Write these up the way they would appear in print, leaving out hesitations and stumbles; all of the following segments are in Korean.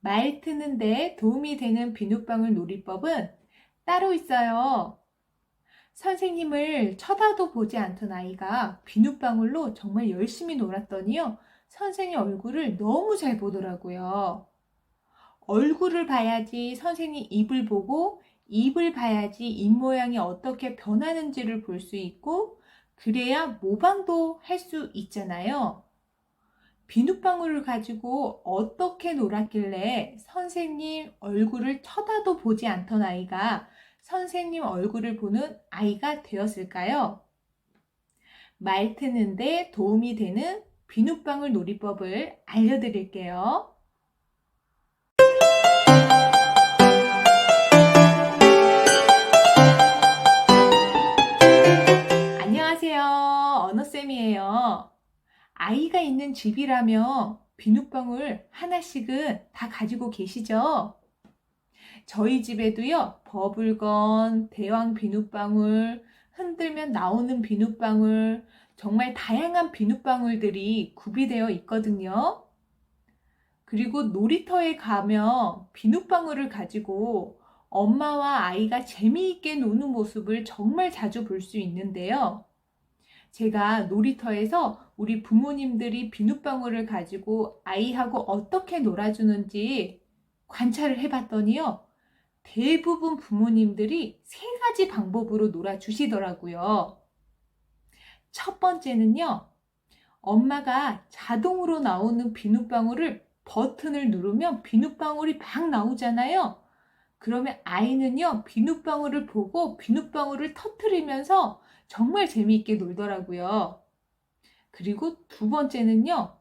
말 트는데 도움이 되는 비눗방울 놀이법은 따로 있어요. 선생님을 쳐다도 보지 않던 아이가 비눗방울로 정말 열심히 놀았더니요. 선생님 얼굴을 너무 잘 보더라고요. 얼굴을 봐야지 선생님 입을 보고 입을 봐야지 입 모양이 어떻게 변하는지를 볼 수 있고 그래야 모방도 할 수 있잖아요. 비눗방울을 가지고 어떻게 놀았길래 선생님 얼굴을 쳐다도 보지 않던 아이가 선생님 얼굴을 보는 아이가 되었을까요? 말 트는데 도움이 되는 비눗방울 놀이법을 알려드릴게요. 안녕하세요. 언어쌤이에요. 아이가 있는 집이라면 비눗방울 하나씩은 다 가지고 계시죠? 저희 집에도요, 버블건, 대왕 비눗방울, 흔들면 나오는 비눗방울, 정말 다양한 비눗방울들이 구비되어 있거든요. 그리고 놀이터에 가면 비눗방울을 가지고 엄마와 아이가 재미있게 노는 모습을 정말 자주 볼 수 있는데요. 제가 놀이터에서 우리 부모님들이 비눗방울을 가지고 아이하고 어떻게 놀아주는지 관찰을 해봤더니요. 대부분 부모님들이 3가지 방법으로 놀아주시더라고요. 첫 번째는요. 엄마가 자동으로 나오는 비눗방울을 버튼을 누르면 비눗방울이 막 나오잖아요. 그러면 아이는요. 비눗방울을 보고 비눗방울을 터뜨리면서 정말 재미있게 놀더라고요. 그리고 두 번째는요.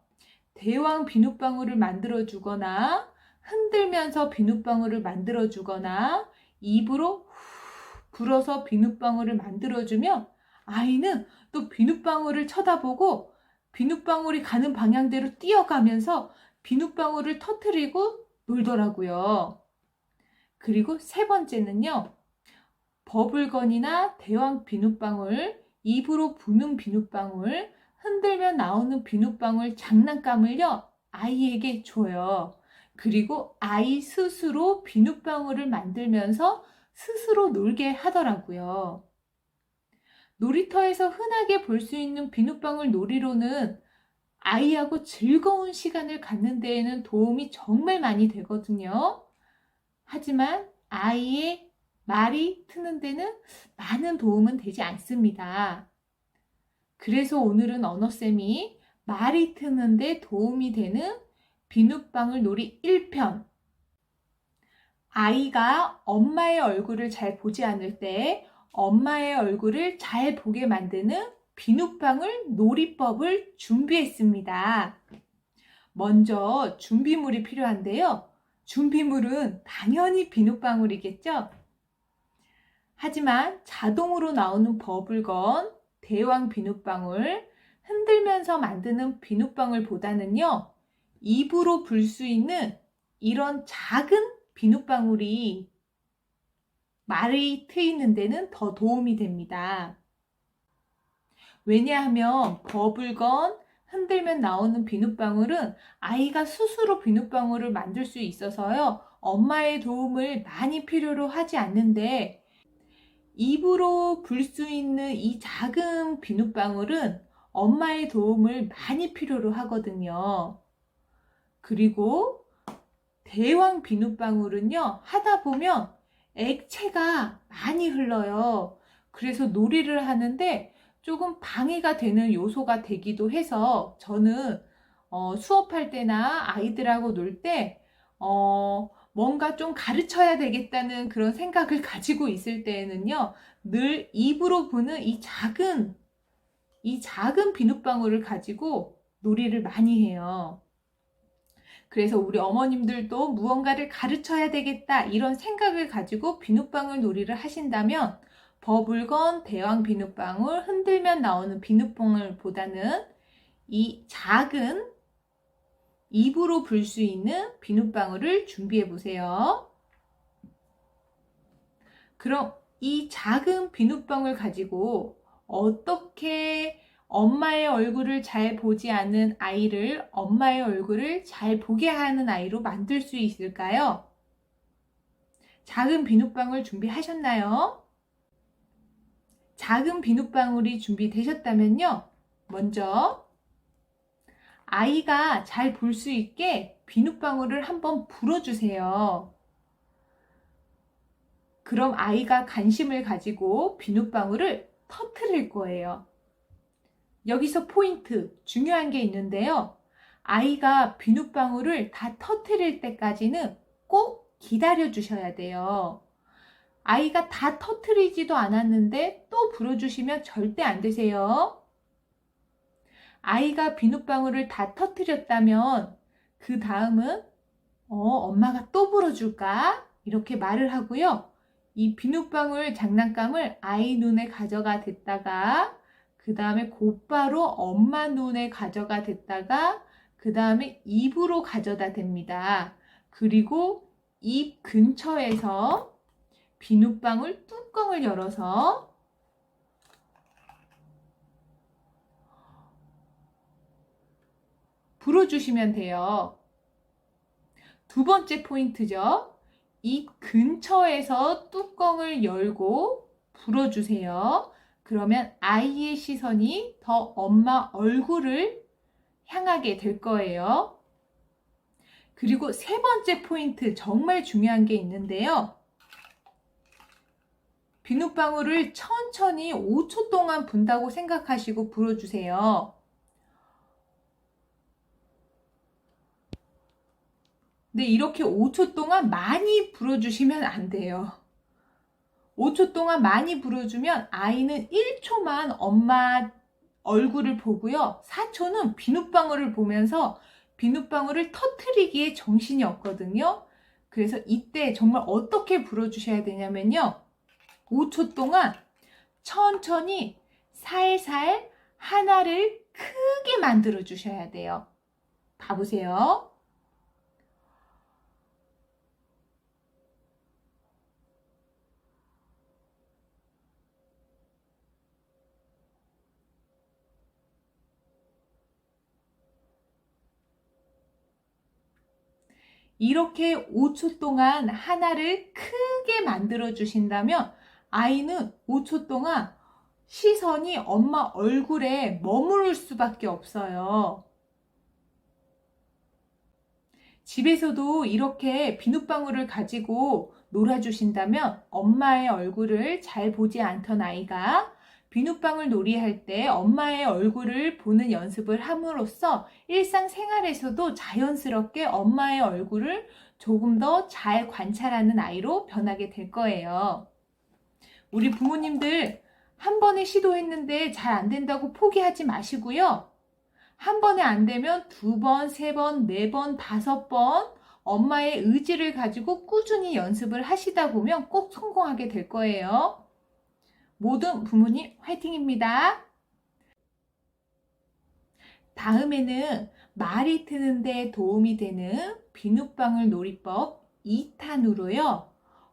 대왕 비눗방울을 만들어 주거나 흔들면서 비눗방울을 만들어 주거나 입으로 불어서 비눗방울을 만들어 주면 아이는 또 비눗방울을 쳐다보고 비눗방울이 가는 방향대로 뛰어가면서 비눗방울을 터뜨리고 놀더라고요. 그리고 세 번째는요. 버블건이나 대왕 비눗방울, 입으로 부는 비눗방울, 흔들면 나오는 비눗방울 장난감을요, 아이에게 줘요. 그리고 아이 스스로 비눗방울을 만들면서 스스로 놀게 하더라고요. 놀이터에서 흔하게 볼 수 있는 비눗방울 놀이로는 아이하고 즐거운 시간을 갖는 데에는 도움이 정말 많이 되거든요. 하지만 아이의 말이 트는 데는 많은 도움은 되지 않습니다. 그래서 오늘은 언어쌤이 말이 트는데 도움이 되는 비눗방울 놀이 1편. 아이가 엄마의 얼굴을 잘 보지 않을 때 엄마의 얼굴을 잘 보게 만드는 비눗방울 놀이법을 준비했습니다. 먼저 준비물이 필요한데요. 준비물은 당연히 비눗방울이겠죠? 하지만 자동으로 나오는 버블건, 대왕 비눗방울, 흔들면서 만드는 비눗방울보다는요. 입으로 불 수 있는 이런 작은 비눗방울이 말이 트이는 데는 더 도움이 됩니다. 왜냐하면 버블건, 흔들면 나오는 비눗방울은 아이가 스스로 비눗방울을 만들 수 있어서요. 엄마의 도움을 많이 필요로 하지 않는데 입으로 불 수 있는 이 작은 비눗방울은 엄마의 도움을 많이 필요로 하거든요. 그리고 대왕 비눗방울은요. 하다 보면 액체가 많이 흘러요. 그래서 놀이를 하는데 조금 방해가 되는 요소가 되기도 해서 저는 수업할 때나 아이들하고 놀 때 뭔가 좀 가르쳐야 되겠다는 그런 생각을 가지고 있을 때에는요. 늘 입으로 부는 이 작은 비눗방울을 가지고 놀이를 많이 해요. 그래서 우리 어머님들도 무언가를 가르쳐야 되겠다 이런 생각을 가지고 비눗방울 놀이를 하신다면 버블건, 대왕 비눗방울, 흔들면 나오는 비눗방울보다는 이 작은 입으로 불 수 있는 비눗방울을 준비해 보세요. 그럼 이 작은 비눗방울 가지고 어떻게 엄마의 얼굴을 잘 보지 않는 아이를 엄마의 얼굴을 잘 보게 하는 아이로 만들 수 있을까요? 작은 비눗방울 준비하셨나요? 작은 비눗방울이 준비되셨다면요. 먼저 아이가 잘 볼 수 있게 비눗방울을 한번 불어주세요. 그럼 아이가 관심을 가지고 비눗방울을 터트릴 거예요. 여기서 포인트, 중요한 게 있는데요. 아이가 비눗방울을 다 터트릴 때까지는 꼭 기다려 주셔야 돼요. 아이가 다 터트리지도 않았는데 또 불어주시면 절대 안 되세요. 아이가 비눗방울을 다 터트렸다면 그 다음은 엄마가 또 불어줄까? 이렇게 말을 하고요. 이 비눗방울 장난감을 아이 눈에 가져가 댔다가 그 다음에 곧바로 엄마 눈에 가져가 댔다가 그 다음에 입으로 가져다 댑니다. 그리고 입 근처에서 비눗방울 뚜껑을 열어서 불어주시면 돼요. 두 번째 포인트죠. 입 근처에서 뚜껑을 열고 불어주세요. 그러면 아이의 시선이 더 엄마 얼굴을 향하게 될 거예요. 그리고 세 번째 포인트, 정말 중요한 게 있는데요. 비눗방울을 천천히 5초 동안 분다고 생각하시고 불어주세요. 근데 이렇게 5초 동안 많이 불어주시면 안 돼요. 5초 동안 많이 불어주면 아이는 1초만 엄마 얼굴을 보고요. 4초는 비눗방울을 보면서 비눗방울을 터트리기에 정신이 없거든요. 그래서 이때 정말 어떻게 불어주셔야 되냐면요. 5초 동안 천천히 살살 하나를 크게 만들어 주셔야 돼요. 봐보세요. 이렇게 5초 동안 하나를 크게 만들어 주신다면 아이는 5초 동안 시선이 엄마 얼굴에 머무를 수밖에 없어요. 집에서도 이렇게 비눗방울을 가지고 놀아주신다면 엄마의 얼굴을 잘 보지 않던 아이가 비눗방울 놀이할 때 엄마의 얼굴을 보는 연습을 함으로써 일상생활에서도 자연스럽게 엄마의 얼굴을 조금 더 잘 관찰하는 아이로 변하게 될 거예요. 우리 부모님들 한 번에 시도했는데 잘 안 된다고 포기하지 마시고요. 한 번에 안 되면 2번, 3번, 4번, 5번 엄마의 의지를 가지고 꾸준히 연습을 하시다 보면 꼭 성공하게 될 거예요. 모든 부모님 화이팅입니다. 다음에는 말이 트는 데 도움이 되는 비눗방울 놀이법 2탄으로요.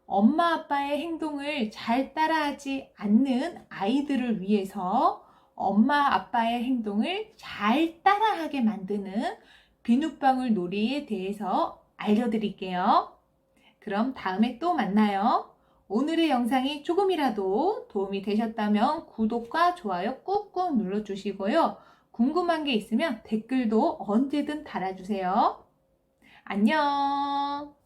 엄마 아빠의 행동을 잘 따라하지 않는 아이들을 위해서 엄마 아빠의 행동을 잘 따라하게 만드는 비눗방울 놀이에 대해서 알려드릴게요. 그럼 다음에 또 만나요. 오늘의 영상이 조금이라도 도움이 되셨다면 구독과 좋아요 꾹꾹 눌러주시고요. 궁금한 게 있으면 댓글도 언제든 달아주세요. 안녕.